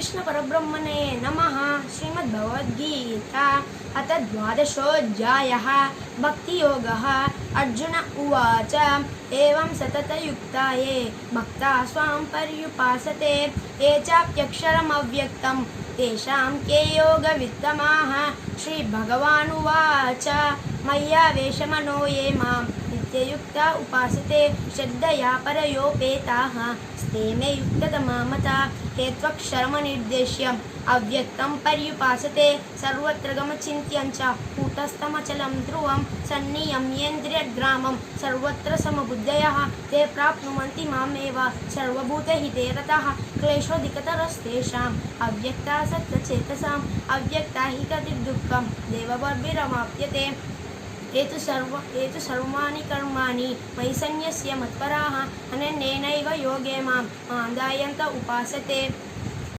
श्रीकृष्ण परब्रह्मणे नमः। श्रीमद्भगवद्गीता अथ द्वादशोऽध्यायः भक्तियोगः। अर्जुन उवाच एवं सततयुक्ता ये भक्ता स्वां पर्युपासते ये चाप्यक्षरमव्यक्तं तेषां के योगवित्तमाः। श्रीभगवानुवाच मय्यावेशमनो ये मां नित्ययुक्ता उपासते श्रद्धया परयोपेताः ते मे युक्ततमा मताः। हे त्वक्षरमनिर्देश्यम् अव्यक्तं पर्युपासते सर्वत्र गमचिन्त्यं च कूटस्थमचलं ध्रुवं सन्नियम्येन्द्रियग्रामं सर्वत्र समबुद्धयः ते प्राप्नुवन्ति मामेव सर्वभूतहिते रताः। क्लेशोऽधिकतरस्तेषाम् अव्यक्ता सत्त्वचेतसाम् अव्यक्ता हि गतिर्दुःखं देववर्भिरवाप्यते। ये तु सर्वाणि कर्माणि मयि सन्न्यस्य मत्पराः अनन्येनैव योगे मां ध्यायन्त उपासते।